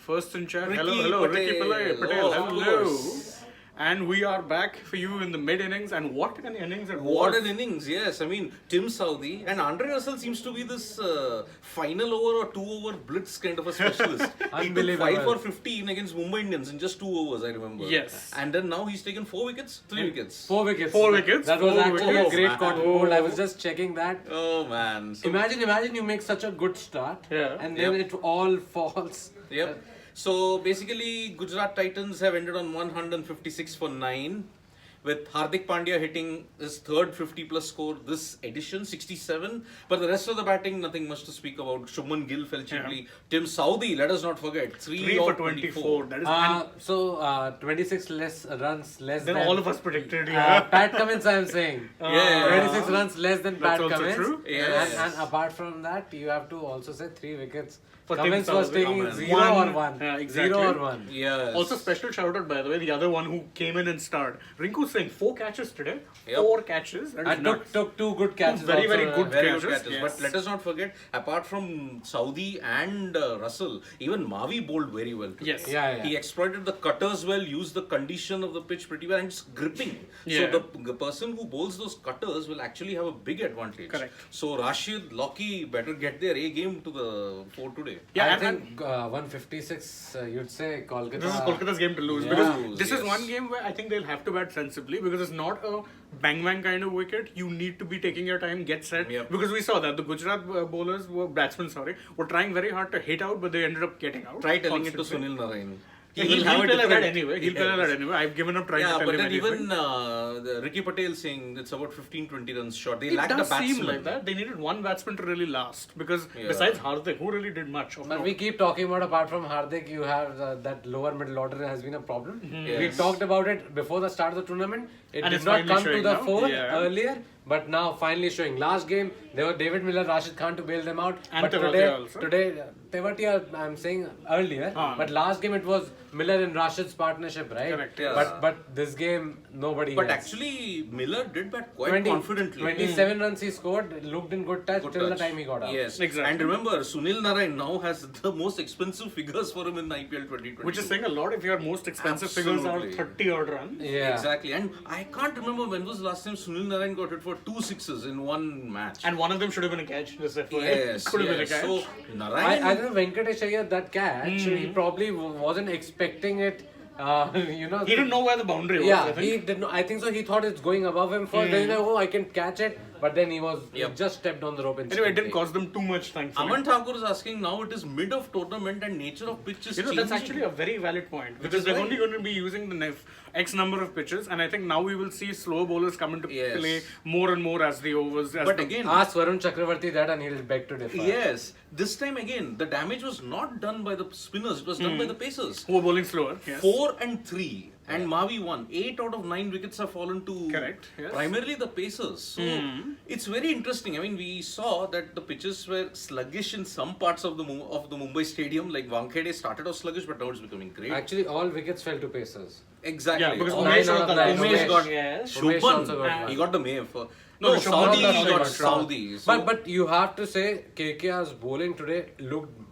first in chat. Ricky Hello, Ricky Patel. Patel. Oh, of Hello. course. And we are back for you in the mid-innings. And what an innings it was. What an innings, yes. I mean, Tim Southee and Andre Russell seems to be this final over or 2 over blitz kind of a specialist. He took 5 for 15 against Mumbai Indians in just 2 overs, I remember. Yes. And then now he's taken 4 wickets, 3 wickets. 4 wickets. 4 wickets. That was Four actually wickets. a great Man. cotton ball. I was just checking that. Oh man. So, Imagine you make such a good start, and then Yep. it all falls. Yep. So basically, Gujarat Titans have ended on 156 for 9. With Hardik Pandya hitting his third 50-plus score this edition, 67. But the rest of the batting, nothing much to speak about. Shubman Gill fell cheaply. Tim Southee, let us not forget, 3 for of 24. That is 26 less runs less than than all of us predicted. Pat Cummins, I'm saying. Yeah. 26 runs less than Pat also Cummins. true. Yes. And apart from that, you have to also say 3 wickets. For Cummins Tim was Southee. taking Cummins. 0 or 1. Yeah, exactly. 0 or 1. Yes. Also, special shout out, by the way, the other one who came in and starred. Rinku Singh, 4 catches today. Yep. 4 catches. That is And nuts. took 2 good catches. Very, also, very good Very good catches, catches. yes. But let us not forget, apart from Southee and Russell, even Mavi bowled very well today. Yes. Yeah. He exploited the cutters well, used the condition of the pitch pretty well, and it's gripping. Yeah. So the person who bowls those cutters will actually have a big advantage. Correct. So Rashid, Lockie better get their A game to the fore today. Yeah, I and- think 156, you'd say Kolkata. This is Kolkata's game to lose Yeah. because this is Yes. one game where I think they'll have to bat sensibly because it's not a bang kind of wicket. You need to be taking your time, get set. Yep. Because we saw that the Gujarat batsmen, were trying very hard to hit out, but they ended up getting out. Try telling it to constantly. Sunil Narayan. Yeah, He will he'll have a play like that different- anyway. He'll play like that anyway. I've given up trying to Yeah, tell but him then anything. even the Ricky Patel saying it's about 15-20 runs short. They It lack the does batsman. seem like that. They needed one batsman to really last because Yeah. besides Hardik, who really did much? But we keep talking about, apart from Hardik, you have that lower middle order has been a problem. We Yes. talked about it before the start of the tournament. It And did it's not finally come to showing the now. fore Yeah. earlier, but now finally showing. Last game, there were David Miller, Rashid Khan to bail them out. And but Tewatia also. today, Tewatia, I'm saying earlier, but last game it was Miller and Rashid's partnership, right? Correct, yes. But this game, nobody But has. actually, Miller did bat quite 20 confidently. 27 runs he scored, looked in good touch Good till the touch. time he got out. Yes, Exactly. And remember, Sunil Narayan now has the most expensive figures for him in the IPL 2020. which is saying a lot if your most expensive figures are Absolutely. 30 odd runs. Yeah. Exactly. And I can't remember when was the last time Sunil Narayan got hit for 2 sixes in one match. And one of them should have been a catch. Just FYI. yes, Could have yes. been a catch. So Narayan, I think Venkatesh Iyer, that catch, he probably wasn't expecting it. he didn't know where the boundary was. Yeah, I think. he did not. I think so. He thought it's going above him first. Then he's like, oh, I can catch it. But then he just stepped on the rope. Anyway, it didn't cost them too much, thankfully. Aman Thakur is asking now it is mid of tournament and nature of pitch is changing. That's actually a very valid point because is they're why- only going to be using the X number of pitches, and I think now we will see slow bowlers come into Yes. play more and more as the overs. But again, Ask Varun Chakravarti that and he'll beg to differ. yes, this time again, the damage was not done by the spinners, it was done by the pacers. who are bowling slower. Yes. 4 and 3 and Mavi won. 8 out of 9 wickets have fallen to Correct, yes. primarily the pacers. So it's very interesting. I mean, we saw that the pitches were sluggish in some parts of the Mumbai stadium. Like Wankhede started off sluggish, but now it's becoming great. Actually, all wickets fell to Pacers. Exactly. Yeah, because All- Umesh out of nine. Umesh got Yes. Umesh also Shubman. got one. He got the May for. No, No, Shubman Saudi also got got Saudi. So But you have to say KKR's bowling today looked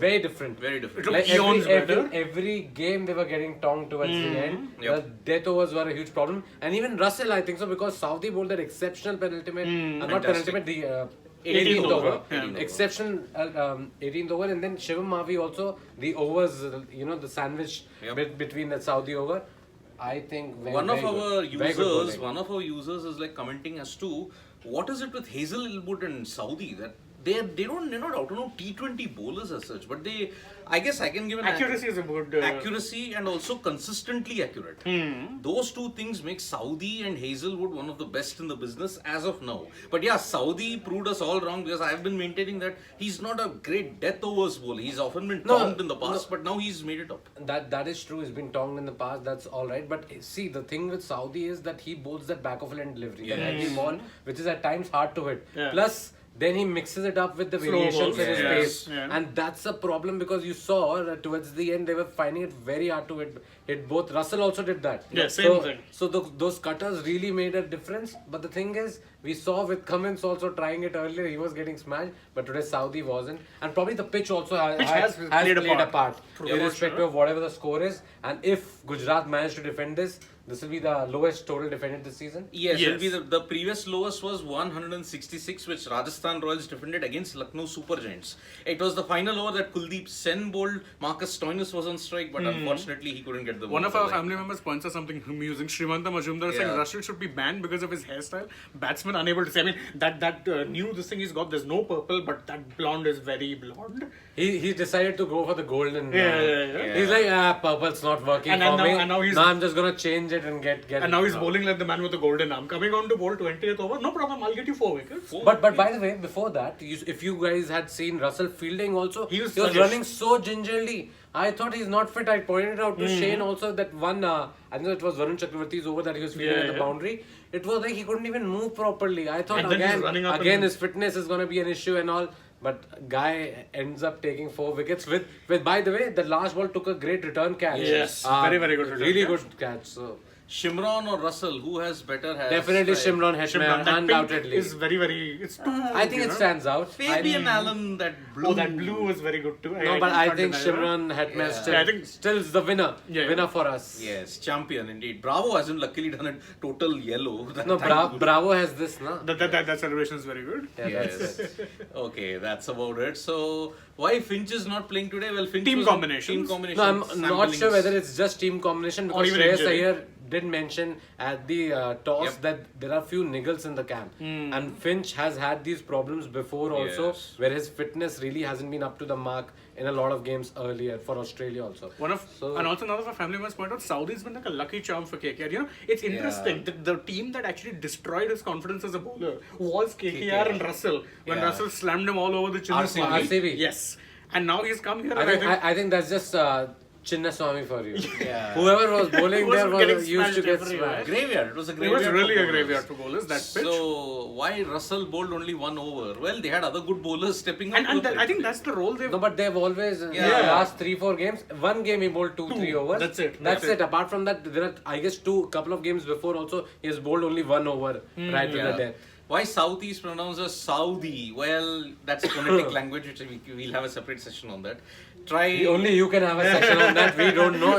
very different. very different. It Like looked eons better. every game they were getting tongue towards the end. Yep. The death overs were a huge problem. And even Russell, I think so, because Southee bowled that exceptional penultimate, not Fantastic. penultimate, the 18th 18th over. over. Yeah. 18th over. Exceptional 18th over. And then Shivam Mavi also, the overs, the sandwich Yep. between the Saudi over. I think one of very our good. Very good users, bowling. is like commenting as to what is it with Hazelwood and Saudi that they're not out and out T20 bowlers as such, but I guess I can give an Accuracy is a good. accuracy and also consistently accurate. Those two things make Saudi and Hazelwood one of the best in the business as of now. But yeah, Saudi proved us all wrong because I've been maintaining that he's not a great death overs bowler. He's often been tongued in the past, but now he's made it up. That is true. He's been tongued in the past. That's all right. But see, the thing with Saudi is that he bowls that back of lane delivery, that heavy ball, which is at times hard to hit. Yeah. Plus, then he mixes it up with the Slow variations balls, in his yes. pace, Yeah. and that's a problem because you saw that towards the end they were finding it very hard to hit both. Russell also did that. Yeah, same thing. So those cutters really made a difference. But the thing is, We saw with Cummins also trying it earlier, he was getting smashed, but today Southee wasn't. And probably the pitch also has played a part. Irrespective of whatever the score is. And if Gujarat managed to defend this will be the lowest total defended this season? Yes, it'll be the previous lowest was 166, which Rajasthan Royals defended against Lucknow Super Giants. It was the final over that Kuldeep Sen bowled. Marcus Stoinis was on strike, but unfortunately he couldn't get the ball. One of our family members points out something amusing. Srimanta Majumdar saying Russell should be banned because of his hairstyle. Batsman unable to say. I mean, that new this thing he's got, there's no purple, but that blonde is very blonde. He decided to go for the golden. He's like, purple's not working for me. Now I'm just gonna change it and get. And now he's bowling like the man with the golden arm. Coming on to bowl 20th over, no problem. I'll get you 4 wickets. But by the way, before that, if you guys had seen Russell fielding also, he was running so gingerly. I thought he's not fit. I pointed out to Shane also that one. I know it was Varun Chakravarti's over that he was fielding at the boundary. It was like he couldn't even move properly. I thought again his fitness is gonna be an issue and all. But guy ends up taking 4 wickets with by the way, the last ball took a great return catch. Yes, very good return really good catch. So Shimron or Russell, who has better hair? Definitely Shimron Hetman, undoubtedly. Is very. It's too. I think it stands out. Fabian Allen, that blue. Oh, that blue was very good too. No, but I think Shimron Hetman still is the winner. Winner for us. Yes, champion indeed. Bravo hasn't luckily done it total yellow. No, Bravo has this, no? That celebration is very good. Yes. Okay, that's about it. So why Finch is not playing today? Well, Finch team combination. No, I'm not sure whether it's just team combination because Shreyas Iyer did mention at the toss that there are few niggles in the camp. And Finch has had these problems before also, where his fitness really hasn't been up to the mark in a lot of games earlier for Australia also. And also another of our family members pointed out, Southee's been like a lucky charm for KKR. You know, it's interesting that the team that actually destroyed his confidence as a bowler was KKR and Russell. When Russell slammed him all over the chin. RCB. Yes. And now he's come here. I think that's just Chinnaswamy for you. Whoever was bowling there was used to get smashed. Graveyard. It was a graveyard. It was really a graveyard for bowlers, that pitch. So why Russell bowled only 1 over? Well, they had other good bowlers stepping up. And I think that's the role they've... No, but they've always, in the last 3-4 games, one game he bowled 2-3 overs. That's it. Apart from that, there are, I guess, couple of games before also, he has bowled only 1 over right to the death. Why Southee is pronounced as Saudi? Well, that's phonetic language, which we'll have a separate session on that. Only you can have a section on that. We don't know.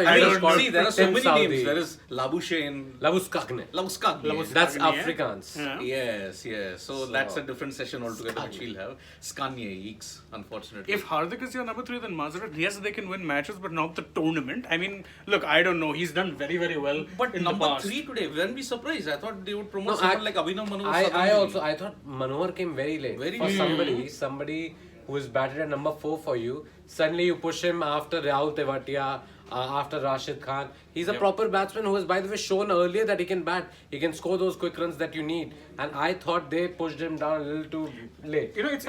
See, there are so many names. There is Labuschagne. Labuskagne. That's Afrikaans. Yes. So that's a different session altogether, which we'll have. Skanye, unfortunately. If Hardik is your number 3, then Mazarat, yes, they can win matches, but not the tournament. I mean, look, I don't know. He's done very, very well. But in number 3 today, when we surprised, I thought they would promote someone like Abhinav Manohar. I thought Manohar came very late. Somebody who is batted at number 4 for you. Suddenly you push him after Rahul Tewatia, after Rashid Khan. He's a proper batsman who has, by the way, shown earlier that he can bat. He can score those quick runs that you need. And I thought they pushed him down a little too late. You know, it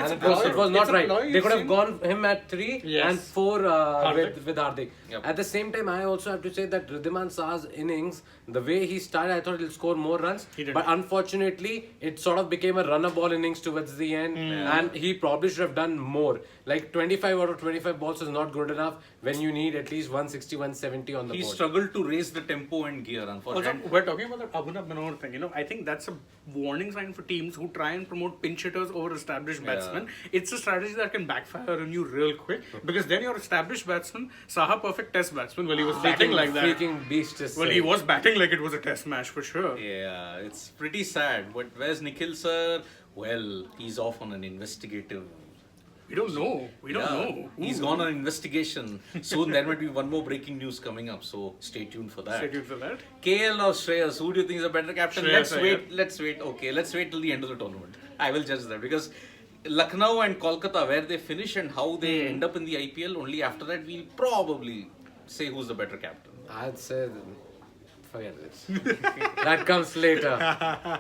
was not right. They could have gone him at 3 and 4 with Hardik. At the same time, I also have to say that Riddhiman Shah's innings, the way he started, I thought he'll score more runs. But unfortunately, it sort of became a runner ball innings towards the end. And he probably should have done more. Like 25 out of 25 balls is not good enough when you need at least 160, 170 on the board. He struggled to raise the tempo and gear, unfortunately. Also, we're talking about that Abhinav Manohar thing. You know, I think that's a warning sign for teams who try and promote pinch hitters over established batsmen. It's a strategy that can backfire on you real quick because then your established batsman, Saha, perfect test batsman, well, he was batting like that. Freaking beast. Well, he was batting like it was a test match for sure. Yeah, it's pretty sad. But where's Nikhil sir? Well, he's off on an investigative. We don't know. He's gone on an investigation. Soon there might be one more breaking news coming up. So stay tuned for that. KL or Shreyas, who do you think is a better captain? Let's wait. Okay, let's wait till the end of the tournament. I will judge that because Lucknow and Kolkata, where they finish and how they end up in the IPL, only after that we'll probably say who's the better captain. I'd say... Forget it. That comes later.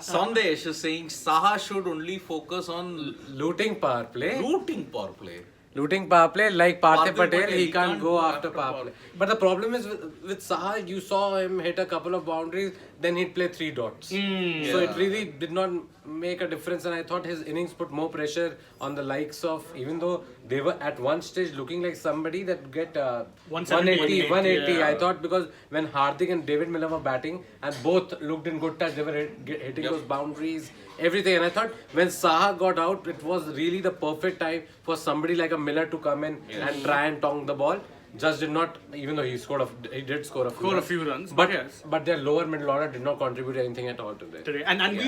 Sandesh is saying Saha should only focus on looting power play. Looting power play like Parthiv Patel, he can't go after power play. But the problem is with Saha, you saw him hit a couple of boundaries, then he'd play 3 dots. So it really did not make a difference, and I thought his innings put more pressure on the likes of, even though they were at one stage looking like somebody that get 170, 180. yeah. I thought, because when Hardik and David Miller were batting and both looked in good touch, they were hitting those boundaries, everything. And I thought when Saha got out, it was really the perfect time for somebody like a Miller to come in and try and tong the ball. Just did not, even though he did score a few runs. But yes. But their lower middle order did not contribute anything at all today. And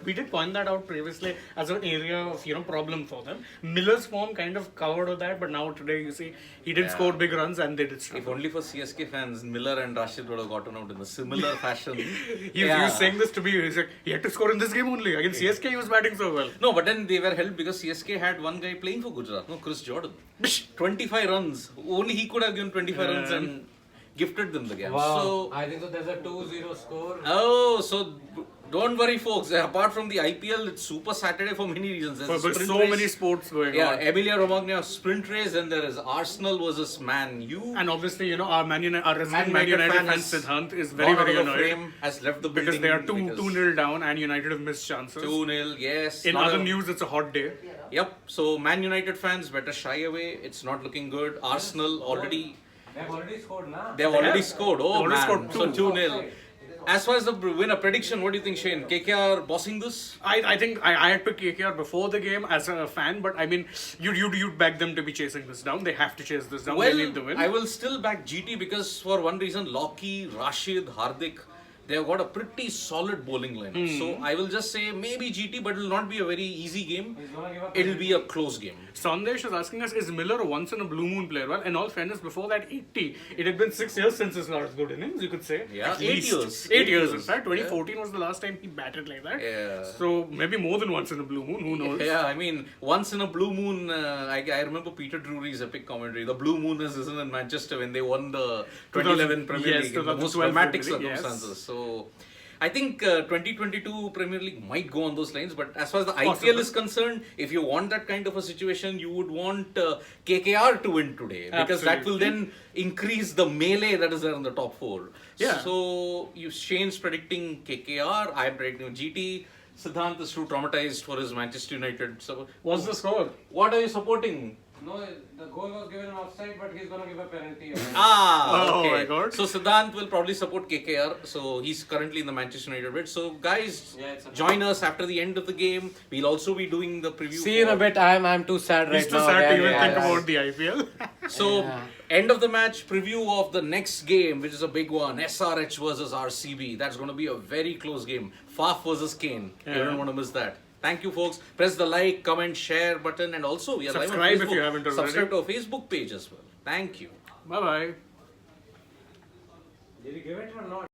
we did point that out previously as an area of problem for them. Miller's form kind of covered that, but now today you see he did score big runs and they did If struggle. only for CSK fans, Miller and Rashid would have gotten out in a similar fashion. He was saying this to me. He's like, he had to score in this game only. Against CSK, he was batting so well. No, but then they were helped because CSK had one guy playing for Gujarat, Chris Jordan. 25 runs. Only he could have given 25 runs and gifted them the game. Wow. So, I think so there's a 2-0 score. oh, so don't worry, folks. Apart from the IPL, it's Super Saturday for many reasons. There's a But sprint so race. many sports going Yeah, on. Emilia Romagna sprint race, and there is Arsenal versus Man U. And obviously, our resident Man Man United United fan fan has Siddhant is gone very, out very of the annoyed. frame, has left the building Because they are 2-0 down and United have missed chances. 2-0, yes. In Not other a- news, it's a hot day. Yep. So Man United fans better shy away. It's not looking good. Arsenal already. They've already scored now. They have already scored. Oh They've already man. scored So two. 2-0. As far as the winner prediction, what do you think, Shane? KKR bossing this? I think I had picked KKR before the game as a fan, but I mean, you'd beg them to be chasing this down. They have to chase this down. They need the win. I will still back GT because for one reason, Lockie, Rashid, Hardik, they have got a pretty solid bowling lineup. So I will just say maybe GT, but it will not be a very easy game. It'll be a close game. Sandesh is asking us, is Miller a once in a blue moon player? Well, in all fairness, before that 80, it had been 6 years since his last good innings, you could say. Yeah, At 8 least. years. 8 years, in fact. 2014 was the last time he batted like that. Yeah. So maybe more than once in a blue moon, who knows? Yeah, I mean, once in a blue moon, I remember Peter Drury's epic commentary. The blue moon isn't in Manchester when they won the 2011 Premier yes, League in the most 2012 dramatic Premier League, yes. circumstances. So, I think 2022 Premier League might go on those lines, but as far as the Possible. IPL is concerned, if you want that kind of a situation, you would want KKR to win today because that will then increase the melee that is there in the top 4. Yeah. So, Shane's predicting KKR, I'm predicting GT. Siddhant is too traumatized for his Manchester United. So, What's the score? what are you supporting? No, the goal was given an offside, but he's going to give a penalty. Ah, Oh okay. my God. So Siddhant will probably support KKR. So he's currently in the Manchester United bid. So guys, Yeah, it's a- join us after the end of the game. We'll also be doing the preview. See you in a bit. I'm too sad right He's too now. sad to Yeah, even yeah, think yeah. about the IPL. So Yeah. end of the match preview of the next game, which is a big one. SRH versus RCB. That's going to be a very close game. Faf versus Kane. You don't want to miss that. Thank you, folks. Press the like, comment, share button, and also we are live on Subscribe if Facebook. you haven't already. Subscribe to our Facebook page as well. Thank you. Bye-bye. Did you give it or not?